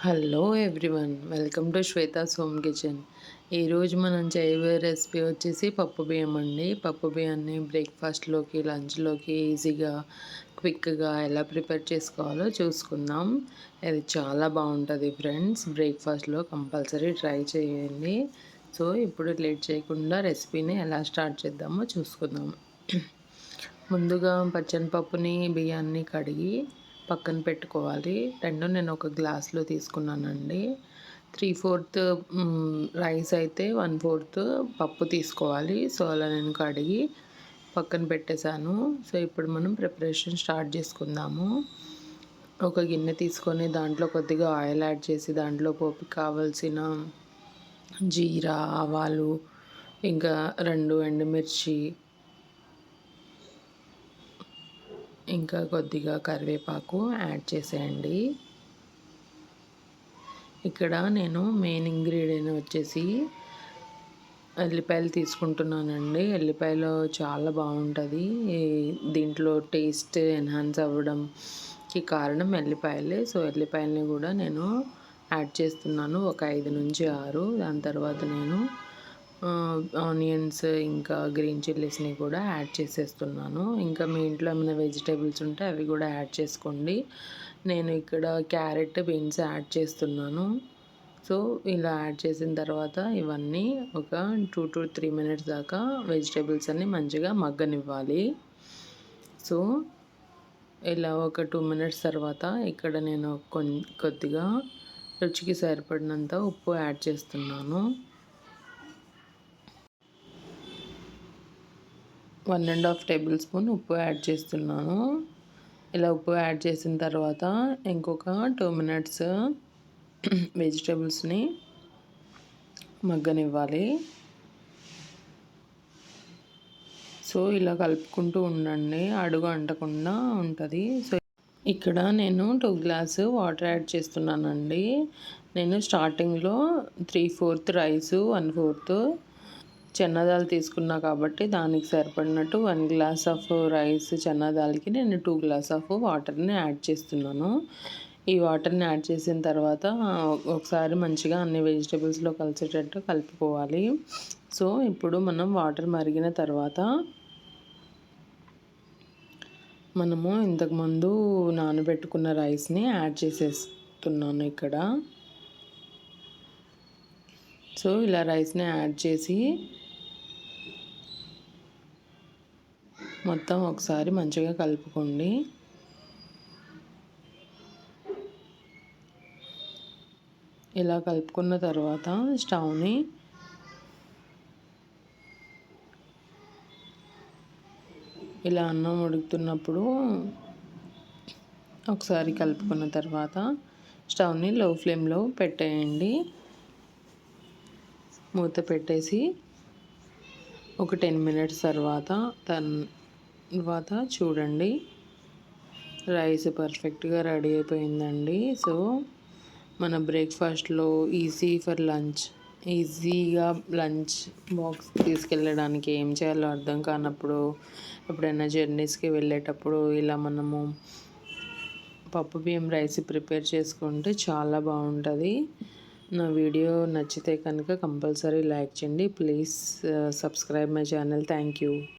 Hello everyone, welcome to Shweta's home kitchen. ఈరోజు మనం చేయబోయే రెసిపీ వచ్చేసి పప్పు బియ్యం అండి. పప్పు బియ్యాన్ని బ్రేక్ఫాస్ట్లోకి, లంచ్లోకి ఈజీగా, క్విక్గా ఎలా ప్రిపేర్ చేసుకోవాలో చూసుకుందాం. ఇది చాలా బాగుంటుంది ఫ్రెండ్స్. బ్రేక్ఫాస్ట్లో కంపల్సరీ ట్రై చేయండి. సో ఇప్పుడు లేట్ చేయకుండా రెసిపీని ఎలా స్టార్ట్ చేద్దామో చూసుకుందాం. ముందుగా పచ్చనిపప్పుని, బియ్యాన్ని కడిగి పక్కన పెట్టుకోవాలి. రెండు నేను ఒక గ్లాస్లో తీసుకున్నానండి. 3/4 రైస్ అయితే 1/4 పప్పు తీసుకోవాలి. సో అలా నేను కడిగి పక్కన పెట్టేశాను. సో ఇప్పుడు మనం ప్రిపరేషన్ స్టార్ట్ చేసుకుందాము. ఒక గిన్నె తీసుకొని దాంట్లో కొద్దిగా ఆయిల్ యాడ్ చేసి దాంట్లో పోపుకి కావాల్సిన జీరా, ఆవాలు, ఇంకా 2 ఎండుమిర్చి, ఇంకా కొద్దిగా కరివేపాకు యాడ్ చేసేయండి. ఇక్కడ నేను మెయిన్ ఇంగ్రీడియంట్ వచ్చేసి ఎల్లిపాయలు తీసుకుంటున్నానండి. ఎల్లిపాయలు చాలా బాగుంటుంది. దీంట్లో టేస్ట్ ఎన్హాన్స్ అవ్వడంకి కారణం ఎల్లిపాయలే. సో ఎల్లిపాయలని కూడా నేను యాడ్ చేస్తున్నాను, ఒక 5 నుంచి 6. దాని తర్వాత నేను ఆనియన్స్ ఇంకా గ్రీన్ చిల్లీస్ని కూడా యాడ్ చేసేస్తున్నాను. ఇంకా మీ ఇంట్లో ఏమైనా వెజిటేబుల్స్ ఉంటే అవి కూడా యాడ్ చేసుకోండి. నేను ఇక్కడ క్యారెట్, బీన్స్ యాడ్ చేస్తున్నాను. సో ఇలా యాడ్ చేసిన తర్వాత ఇవన్నీ ఒక 2 to 3 minutes దాకా వెజిటేబుల్స్ అన్నీ మంచిగా మగ్గనివ్వాలి. సో ఇలా ఒక 2 minutes తర్వాత ఇక్కడ నేను కొద్దిగా రుచికి సరిపడినంత ఉప్పు యాడ్ చేస్తున్నాను. 1.5 టేబుల్ స్పూన్ ఉప్పు యాడ్ చేస్తున్నాను. ఇలా ఉప్పు యాడ్ చేసిన తర్వాత ఇంకొక 2 minutes వెజిటేబుల్స్ని మగ్గనివ్వాలి. సో ఇలా కలుపుకుంటూ ఉండండి, అడుగు అంటకుండా ఉంటుంది. సో ఇక్కడ నేను 2 గ్లాస్ వాటర్ యాడ్ చేస్తున్నానండి. నేను స్టార్టింగ్లో 3/4 రైసు, 1/4 చెన్నదాలు తీసుకున్నా కాబట్టి దానికి సరిపడినట్టు 1 గ్లాస్ ఆఫ్ రైస్ చెన్నదాలకి నేను 2 గ్లాస్ ఆఫ్ వాటర్ని యాడ్ చేస్తున్నాను. ఈ వాటర్ని యాడ్ చేసిన తర్వాత ఒకసారి మంచిగా అన్ని వెజిటేబుల్స్లో కలిసేటట్టు కలుపుకోవాలి. సో ఇప్పుడు మనం వాటర్ మరిగిన తర్వాత మనము ఇంతకుముందు నానబెట్టుకున్న రైస్ని యాడ్ చేసేస్తున్నాను ఇక్కడ. సో ఇలా రైస్ని యాడ్ చేసి మొత్తం ఒకసారి మంచిగా కలుపుకోండి. ఇలా కలుపుకున్న తర్వాత స్టవ్ని ఇలా అన్నం ఉడుకుతున్నప్పుడు ఒకసారి కలుపుకున్న తర్వాత స్టవ్ని లో ఫ్లేమ్లో పెట్టేయండి. మూత పెట్టేసి ఒక 10 minutes తర్వాత చూడండి, రైస్ పర్ఫెక్ట్గా రెడీ అయిపోయిందండి. సో మన బ్రేక్ఫాస్ట్లో ఈజీగా లంచ్ బాక్స్ తీసుకెళ్ళడానికి ఏం చేయాలో అర్థం కానప్పుడు, ఎప్పుడైనా జర్నీస్కి వెళ్ళేటప్పుడు ఇలా మనము పప్పు బియ్యం రైస్ ప్రిపేర్ చేసుకుంటే చాలా బాగుంటుంది. నా వీడియో నచ్చితే కనుక కంపల్సరీ లైక్ చేయండి. Please subscribe my channel. Thank you.